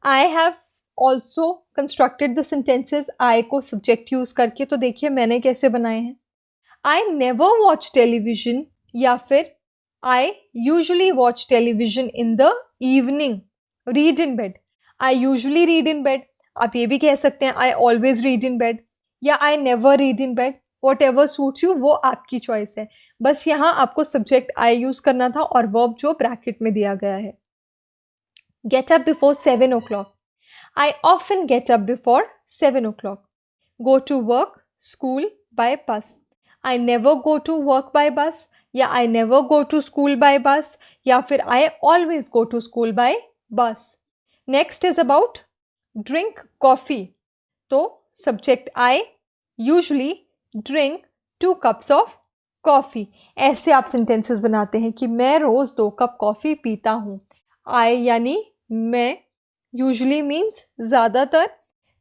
I have also constructed the sentences I को subject use करके। तो देखिए मैंने कैसे बनाए हैं। आई नेवर वॉच टेलीविजन या फिर I usually watch television in the evening. Read in bed, I usually read in bed. आप ये भी कह सकते हैं I always read in bed या I never read in bed. Whatever suits you, वो आपकी चॉइस है। बस यहाँ आपको सब्जेक्ट आई यूज करना था और वर्ब जो ब्रैकेट में दिया गया है। Get up before 7 o'clock. I often get up before 7 o'clock. Go to work, school by bus. I never go to work by bus या I never go to school by bus या फिर I always go to school by bus. Next is about drink coffee. तो subject I usually drink 2 cups of coffee. ऐसे आप sentences बनाते हैं कि मैं रोज़ 2 कप कॉफ़ी पीता हूँ। I यानी मैं, यूजली मीन्स ज़्यादातर,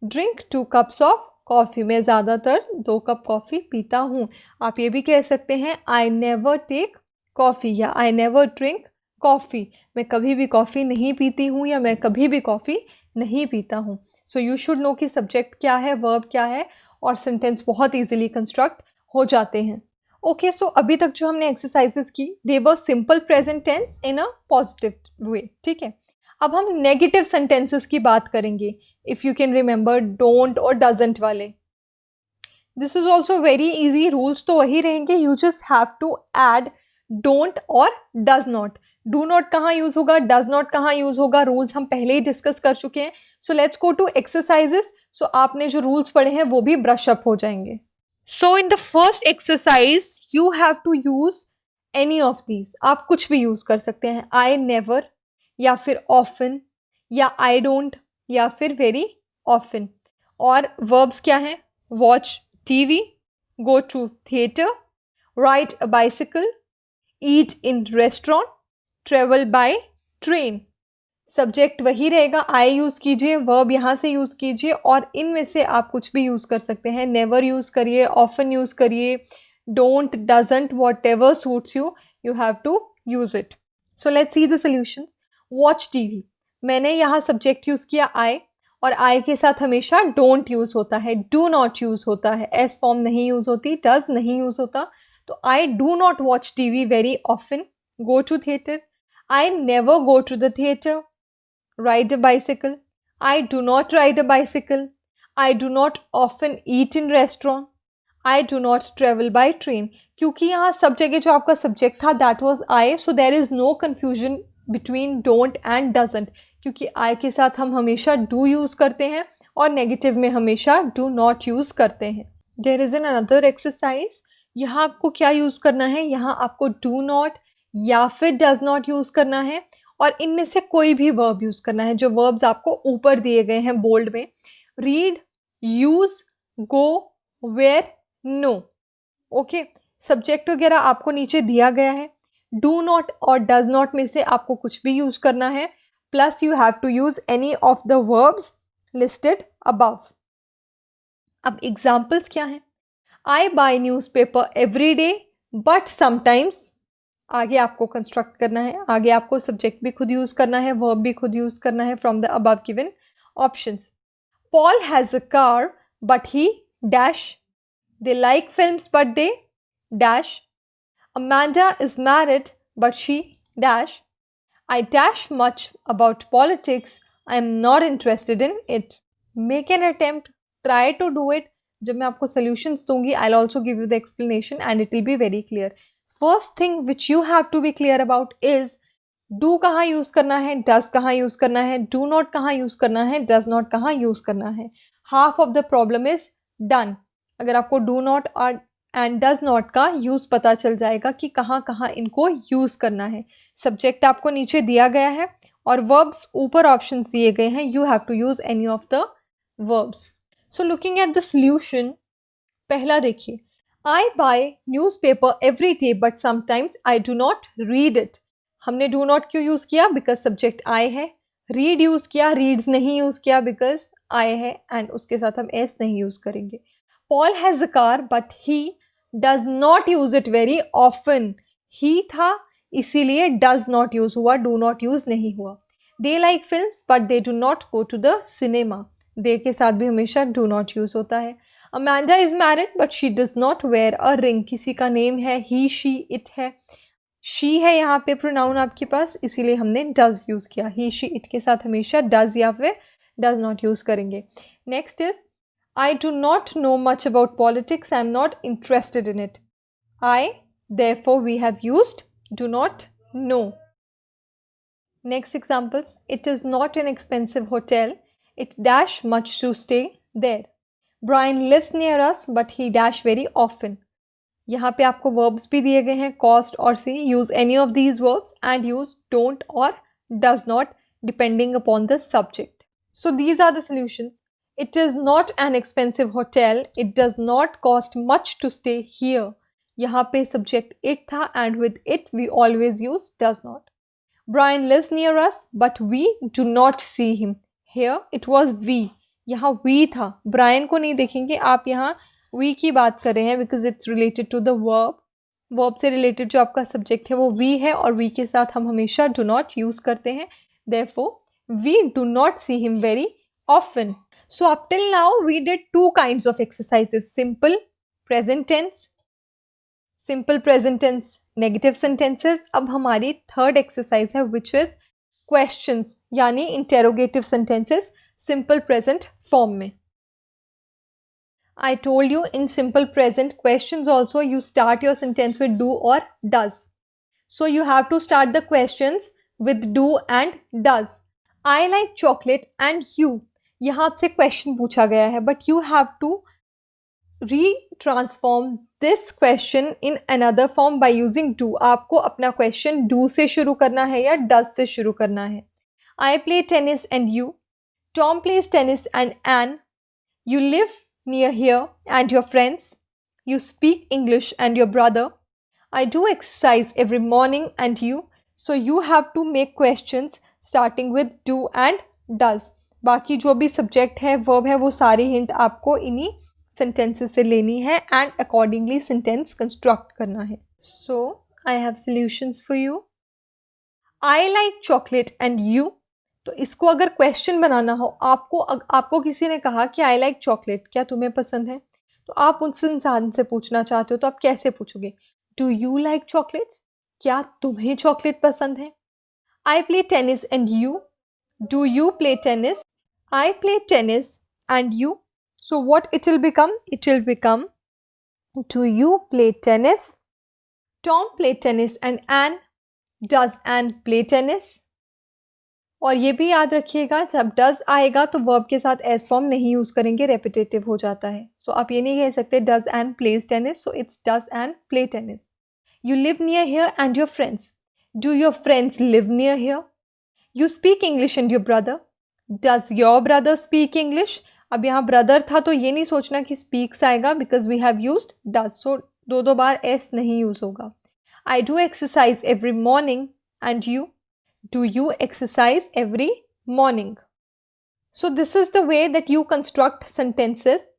ड्रिंक 2 cups ऑफ कॉफ़ी, मैं ज़्यादातर 2 कप कॉफ़ी पीता हूँ। आप ये भी कह सकते हैं आई नेवर टेक कॉफ़ी या आई नेवर ड्रिंक कॉफ़ी, मैं कभी भी कॉफ़ी नहीं पीती हूँ या मैं कभी भी कॉफ़ी नहीं पीता हूँ। सो यू शुड नो कि सब्जेक्ट क्या है, वर्ब क्या है, और सेंटेंस बहुत ईजिली कंस्ट्रक्ट हो जाते हैं। ओके, सो अभी तक जो हमने एक्सरसाइजेस की they were simple present tense in a positive way, ठीक है। अब हम नेगेटिव सेंटेंसेस की बात करेंगे। If you can remember don't और डजंट वाले, this is also very easy. Rules तो वही रहेंगे, you just have to add don't और डज नॉट। डू नॉट कहाँ यूज होगा, डज नॉट कहाँ यूज होगा, रूल्स हम पहले ही डिस्कस कर चुके हैं। So let's go to exercises. सो आपने जो रूल्स पढ़े हैं वो भी ब्रश अप हो जाएंगे। So in the first exercise you have to use any of these. आप कुछ भी यूज कर सकते हैं, आई नेवर या फिर ऑफन या आई डोंट या फिर वेरी ऑफन। और वर्ब्स क्या हैं, watch TV, go to theatre, ride a bicycle, eat in restaurant, travel by train. Subject वही रहेगा, आई यूज़ कीजिए, वर्ब यहाँ से यूज़ कीजिए, और इनमें से आप कुछ भी यूज़ कर सकते हैं। नेवर यूज़ करिए, ऑफन यूज़ करिए, don't, doesn't, whatever suits you, you have to use it. So let's see the solutions. Watch TV, मैंने यहाँ सब्जेक्ट यूज़ किया आई, और आई के साथ हमेशा डोंट यूज़ होता है, डू नॉट यूज़ होता है, एस फॉर्म नहीं यूज़ होती, डज नहीं यूज़ होता। तो I do not watch TV very often. Go to theatre, I never go to the theatre. Ride a bicycle, I do not ride a bicycle. I do not often eat in restaurant. I do not travel by train. क्योंकि यहाँ सब जगह जो आपका subject था that was I, so there is no confusion between don't and doesn't, क्योंकि I के साथ हम हमेशा do यूज़ करते हैं और नेगेटिव में हमेशा do not यूज़ करते हैं। There is another exercise. यहाँ आपको क्या यूज़ करना है, यहाँ आपको do not या फिर does not यूज़ करना है, और इनमें से कोई भी वर्ब यूज़ करना है। जो वर्ब्स आपको ऊपर दिए गए हैं बोल्ड में, read, use, go, wear, know. Okay, subject वगैरह आपको नीचे दिया गया है। डू नॉट और डज नॉट में से आपको कुछ भी यूज़ करना है, plus you have to use any of the verbs listed above. अब एग्जाम्पल्स क्या हैं, I buy newspaper every day but sometimes. आगे आपको कंस्ट्रक्ट करना है, आगे आपको सब्जेक्ट भी खुद यूज़ करना है, वर्ब भी खुद यूज़ करना है from the above given options. Paul has a car but he dash, they like films but they dash, Amanda is married but she dash, I dash much about politics, I am not interested in it. Make an attempt, try to do it. जब मैं आपको solutions दूंगी I will also give you the explanation and it will be very clear. First thing which you have to be clear about is do कहाँ use करना है, does कहाँ use करना है, डू नॉट कहाँ यूज़ करना है, डज नॉट कहाँ यूज़ करना है। Half of the problem is done. अगर आपको डू नॉट और एंड डज नॉट का यूज़ पता चल जाएगा कि कहाँ कहाँ इनको यूज़ करना है। सब्जेक्ट आपको नीचे दिया गया है और वर्ब्स ऊपर ऑप्शंस दिए गए हैं, you have to use any of the verbs. So looking at the solution, पहला देखिए, I buy newspaper every day but sometimes I do not read it. हमने डू नॉट क्यों यूज़ किया, बिकॉज सब्जेक्ट आई है। Read use किया, reads नहीं use किया because I है एंड उसके साथ हम एस नहीं यूज़ करेंगे। Paul has a car but he does not use it very often. He था इसीलिए डज नॉट यूज़ हुआ, डू नॉट यूज़ नहीं हुआ। They like films but they do not go to the cinema, they के साथ भी हमेशा do not use होता है। Amanda is married but she does not wear a ring, किसी का नेम है, ही शी इट है, शी है यहाँ पे प्रोनाउन आपके पास, इसीलिए हमने डज यूज़ किया। ही शी इट के साथ हमेशा डज या फिर डज नॉट यूज़ करेंगे। Next is I do not know much about politics, I am not interested in it. I therefore we have used do not know. Next examples, it is not an expensive hotel, it dash much to stay there. Brian lives near us but he dash very often. यहाँ पे आपको verbs भी दिए गए हैं cost और see, use any of these verbs and use don't or does not depending upon the subject. So these are the solutions. It is not an expensive hotel, it does not cost much to stay here. यहाँ पे subject it था and with it we always use does not. Brian lives near us but we do not see him, here it was we, यहाँ we था, Brian को नहीं देखेंगे आप, यहाँ वी की बात कर रहे हैं because it's related to the verb, verb से रिलेटेड जो आपका सब्जेक्ट है वो वी है और वी के साथ हम हमेशा डू नॉट यूज़ करते हैं, therefore we do not see him very often. So up till now we did two kinds of exercises, simple present tense, simple present tense, negative sentences. अब हमारी थर्ड एक्सरसाइज है which is questions यानी interrogative sentences simple present form में। I told you in simple present questions also you start your sentence with do और does, so you have to start the questions with do and does. I like chocolate and you, यहाँ आपसे question पूछा गया है but you have to retransform this question in another form by using do. आपको अपना question do से शुरू करना है या does से शुरू करना है। I play tennis and you. Tom plays tennis and Anne. You live near here and your friends. You speak English and your brother. I do exercise every morning and you. So you have to make questions starting with do and does. बाकी जो भी subject है verb है वो सारी hint आपको इन्हीं sentences से लेनी है एंड अकॉर्डिंगली सेंटेंस कंस्ट्रक्ट करना है। So I have solutions for you. I like chocolate and you, तो इसको अगर क्वेश्चन बनाना हो, आपको किसी ने कहा कि आई लाइक चॉकलेट, क्या तुम्हें पसंद है, तो आप उस इंसान से पूछना चाहते हो तो आप कैसे पूछोगे, डू यू लाइक चॉकलेट, क्या तुम्हें चॉकलेट पसंद है। I play tennis and you, do you play tennis, I play tennis and you. So what it will become? It will become, do you play tennis? Tom play tennis and Anne. Does Anne play tennis? और ये भी याद रखिएगा जब does आएगा तो verb के साथ as form नहीं यूज़ करेंगे, repetitive हो जाता है। So आप ये नहीं कह सकते does Anne plays tennis, so it's does Anne play tennis. You live near here and your friends. Do your friends live near here? You speak English and your brother. Does your brother speak English? अब यहाँ brother था तो ये नहीं सोचना कि speaks आएगा because we have used does, so दो बार एस नहीं यूज होगा। I do exercise every morning and you, do you exercise every morning. So this is the way that you construct sentences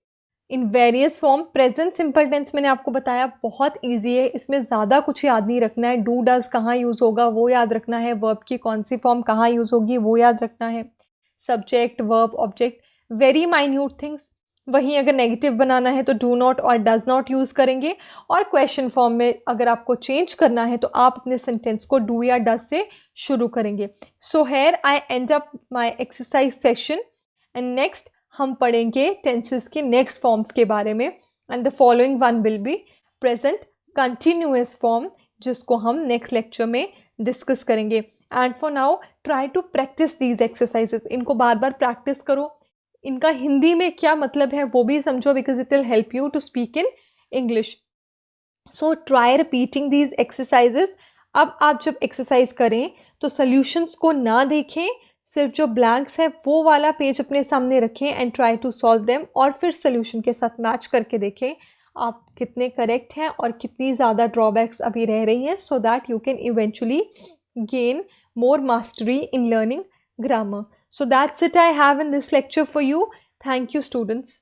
in various form. Present simple tense मैंने आपको बताया बहुत easy है, इसमें ज़्यादा कुछ याद नहीं रखना है, डू डज कहाँ यूज़ होगा वो याद रखना है, वर्ब की कौन सी फॉर्म कहाँ यूज़ होगी वो याद रखना है, subject verb object very minute things. वहीं अगर नेगेटिव बनाना है तो डू नॉट और डज नॉट यूज़ करेंगे, और क्वेश्चन फॉर्म में अगर आपको चेंज करना है तो आप अपने सेंटेंस को डू या डज से शुरू करेंगे। So here I end up my exercise session and next हम पढ़ेंगे टेंसेस के नेक्स्ट फॉर्म्स के बारे में and the following one will be present continuous form, जिसको हम नेक्स्ट लेक्चर में डिस्कस करेंगे। And for now try to practice these exercises, इनको बार बार प्रैक्टिस करो, इनका हिंदी में क्या मतलब है वो भी समझो because it will help you to speak in English. So try repeating these exercises. अब आप जब एक्सरसाइज करें तो सॉल्यूशंस को ना देखें, सिर्फ जो ब्लैंक्स है वो वाला पेज अपने सामने रखें and try to solve them, और फिर सॉल्यूशन के साथ मैच करके देखें आप कितने करेक्ट हैं और कितनी ज़्यादा ड्रॉबैक्स अभी रह रही हैं, so that you can eventually gain more mastery in learning grammar. So that's it I have in this lecture for you. Thank you, students.